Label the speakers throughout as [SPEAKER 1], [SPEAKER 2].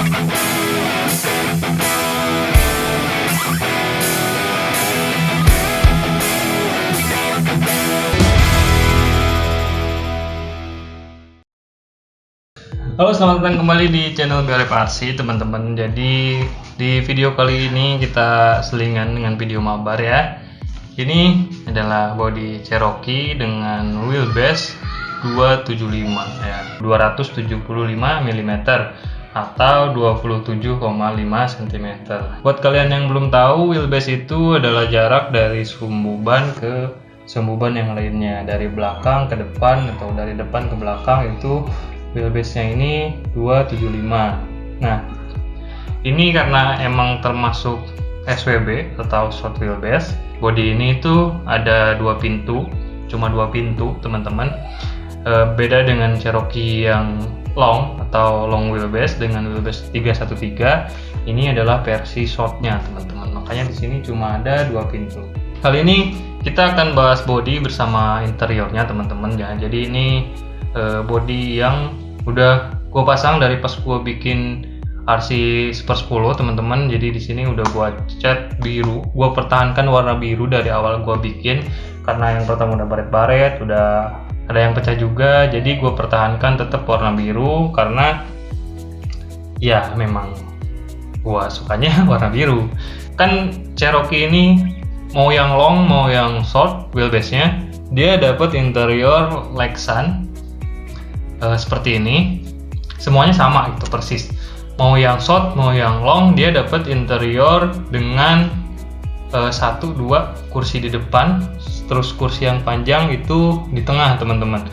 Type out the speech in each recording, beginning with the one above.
[SPEAKER 1] Halo, selamat datang kembali di channel Garip RC teman-teman. Jadi di video kali ini kita selingan dengan video mabar ya. Ini adalah bodi Cherokee dengan wheelbase 275 ya, 275 mm atau 27,5 cm. Buat kalian yang belum tahu, wheelbase itu adalah jarak dari sumbu ban ke sumbu ban yang lainnya, dari belakang ke depan atau dari depan ke belakang. Itu wheelbase-nya ini 275. Nah, ini karena emang termasuk SWB atau short wheelbase. Bodi ini itu ada dua pintu, cuma dua pintu teman-teman. Beda dengan Cherokee yang long atau long wheelbase dengan wheelbase 313. Ini adalah versi shortnya teman-teman. Makanya di sini cuma ada dua pintu. Kali ini kita akan bahas bodi bersama interiornya teman-teman ya. Jadi ini bodi yang udah gue pasang dari pas gue bikin RC Super 10 teman-teman. Jadi di sini udah gue cat biru, gue pertahankan warna biru dari awal gue bikin karena yang pertama udah baret-baret, udah ada yang pecah juga. Jadi gue pertahankan tetap warna biru karena ya memang gue sukanya warna biru. Kan Cherokee ini mau yang long mau yang short wheelbase-nya, dia dapat interior Lexan seperti ini, semuanya sama gitu persis. Mau yang short mau yang long dia dapat interior dengan 1-2 kursi di depan, terus kursi yang panjang itu di tengah teman-teman.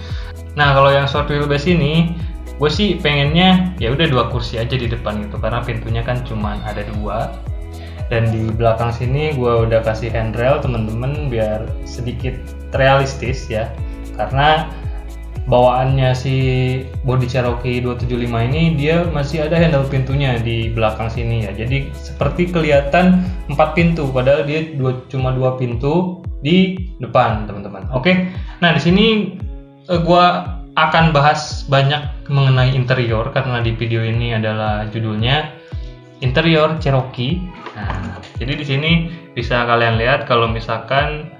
[SPEAKER 1] Nah kalau yang short wheelbase ini gue sih pengennya ya udah 2 kursi aja di depan gitu, karena pintunya kan cuma ada 2. Dan di belakang sini gue udah kasih handrail teman-teman biar sedikit realistis ya, karena bawaannya si bodi Cherokee 275 ini dia masih ada handle pintunya di belakang sini ya. Jadi seperti kelihatan 4 pintu padahal dia cuma 2 pintu di depan teman-teman. Oke. Nah, di sini gua akan bahas banyak mengenai interior karena di video ini adalah judulnya interior Cherokee. Nah, jadi di sini bisa kalian lihat kalau misalkan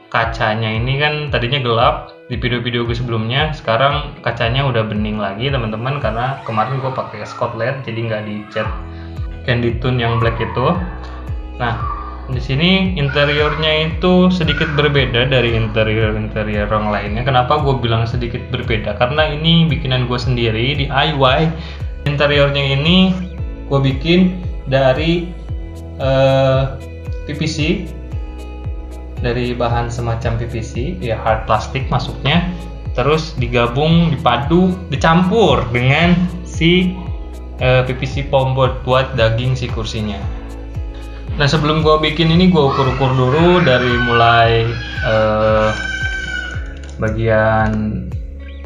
[SPEAKER 1] kacanya ini kan tadinya gelap di video-video gue sebelumnya, sekarang kacanya udah bening lagi teman-teman karena kemarin gue pakai Scott LED jadi nggak dicat candy tone yang black itu. Nah di sini interiornya itu sedikit berbeda dari interior yang lainnya. Kenapa gue bilang sedikit berbeda? Karena ini bikinan gue sendiri DIY. Interiornya ini gue bikin dari PVC, dari bahan semacam PVC ya, hard plastik masuknya, terus digabung, dipadu, dicampur dengan si PVC foam board buat daging si kursinya. Nah sebelum gua bikin ini gua ukur-ukur dulu dari mulai bagian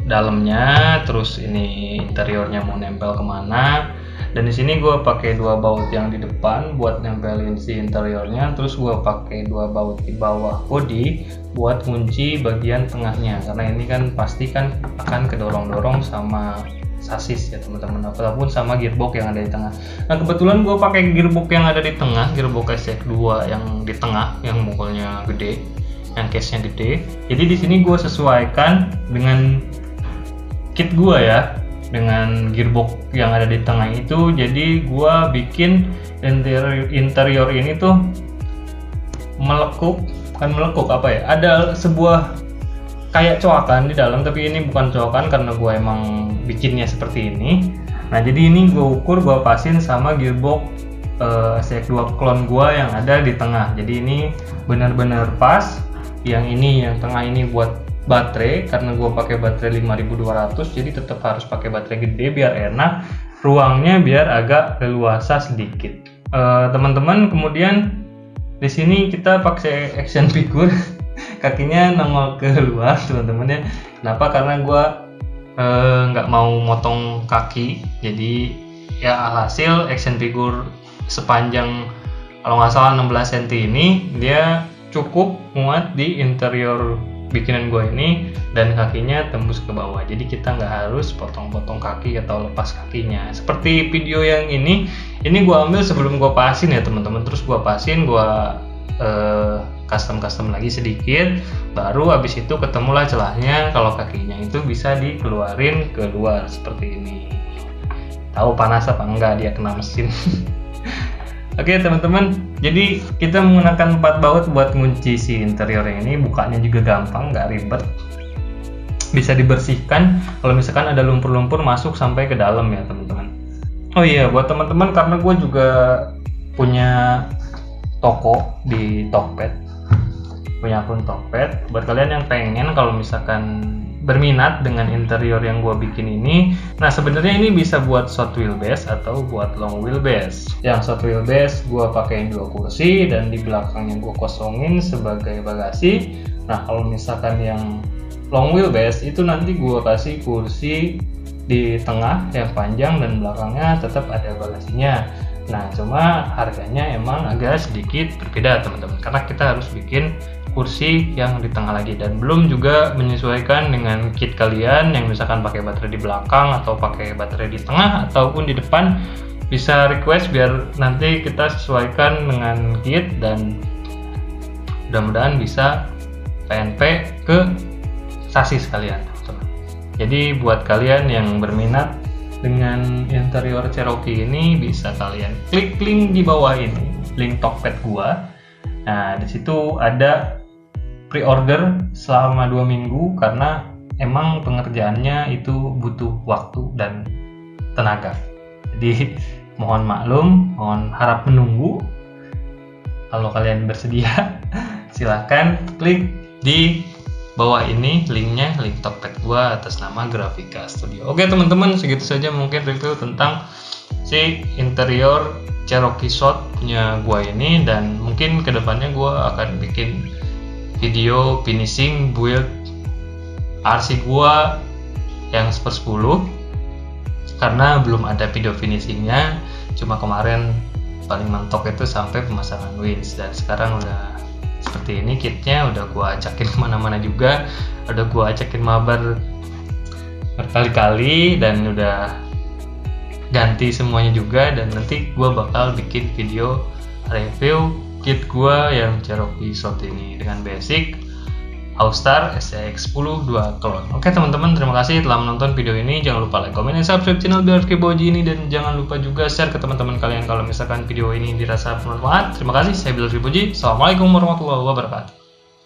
[SPEAKER 1] dalamnya, terus ini interiornya mau nempel kemana. Dan di sini gue pakai 2 baut yang di depan buat nempelin si interiornya, terus gue pakai 2 baut di bawah bodi buat kunci bagian tengahnya, karena ini kan pasti kan akan kedorong-dorong sama sasis ya teman-teman, ataupun sama gearbox yang ada di tengah. Nah kebetulan gue pakai gearbox yang ada di tengah, gearbox SX2 yang di tengah, yang mukulnya gede, yang case-nya gede. Jadi di sini gue sesuaikan dengan kit gue ya, dengan gearbox yang ada di tengah itu. Jadi gua bikin interior ini tuh melekuk, kan melekuk apa ya, ada sebuah kayak coakan di dalam, tapi ini bukan coakan karena gua emang bikinnya seperti ini. Nah jadi ini gua ukur, gua pasin sama gearbox SX2 clone gua yang ada di tengah. Jadi ini benar-benar pas. Yang ini yang tengah ini buat baterai, karena gue pakai baterai 5200, jadi tetap harus pakai baterai gede biar enak, ruangnya biar agak leluasa sedikit. Teman-teman, kemudian di sini kita pakai action figure, kakinya nongol ke luar teman-teman ya. Kenapa? Karena gue nggak mau motong kaki, jadi ya alhasil action figure sepanjang kalau nggak salah 16 cm ini dia cukup muat di interior bikinan gue ini, dan kakinya tembus ke bawah. Jadi kita nggak harus potong-potong kaki atau lepas kakinya. Seperti video yang ini gue ambil sebelum gue pasin ya teman-teman. Terus gue pasin, gue custom lagi sedikit, baru habis itu ketemulah celahnya kalau kakinya itu bisa dikeluarin keluar seperti ini. Tahu panas apa enggak dia kena mesin. Oke teman-teman, jadi kita menggunakan 4 baut buat ngunci si interior ini. Bukanya juga gampang, nggak ribet, bisa dibersihkan kalau misalkan ada lumpur-lumpur masuk sampai ke dalam ya teman-teman. Oh iya, buat teman-teman, karena gue juga punya toko di Tokped, punya akun Tokped. Buat kalian yang pengen kalau misalkan berminat dengan interior yang gue bikin ini, nah sebenarnya ini bisa buat short wheelbase atau buat long wheelbase. Yang short wheelbase gue pakein 2 kursi dan di belakangnya gue kosongin sebagai bagasi. Nah kalau misalkan yang long wheelbase itu nanti gue kasih kursi di tengah yang panjang dan belakangnya tetap ada bagasinya. Nah cuma harganya emang agak sedikit berbeda teman-teman, karena kita harus bikin kursi yang di tengah lagi, dan belum juga menyesuaikan dengan kit kalian yang misalkan pakai baterai di belakang atau pakai baterai di tengah ataupun di depan. Bisa request biar nanti kita sesuaikan dengan kit, dan mudah-mudahan bisa PNP ke sasis kalian teman-teman. Jadi buat kalian yang berminat dengan interior Cherokee ini, bisa kalian klik link di bawah ini, link Tokped gua. Nah di situ ada pre-order selama 2 minggu, karena emang pengerjaannya itu butuh waktu dan tenaga. Jadi mohon maklum, mohon harap menunggu. Kalau kalian bersedia silahkan klik di bawah ini linknya, link Tokped gua atas nama Grafika Studio. Oke teman-teman, segitu saja mungkin review tentang si interior Cherokee Short punya gua ini, dan mungkin kedepannya gua akan bikin video finishing build RC gua yang 1/10, karena belum ada video finishingnya. Cuma kemarin paling mentok itu sampai pemasangan winch, dan sekarang udah seperti ini kitnya. Udah gua ajakin kemana-mana juga, udah gua ajakin mabar berkali-kali, dan udah ganti semuanya juga. Dan nanti gua bakal bikin video review kit gua yang Cherokee Short ini dengan basic Austar SCX-10 2 clone. Oke teman-teman, terima kasih telah menonton video ini. Jangan lupa like, comment, dan subscribe channel BRFK Boji ini, dan jangan lupa juga share ke teman-teman kalian kalau misalkan video ini dirasa bermanfaat. Terima kasih, saya BRFK Boji. Assalamualaikum warahmatullahi wabarakatuh.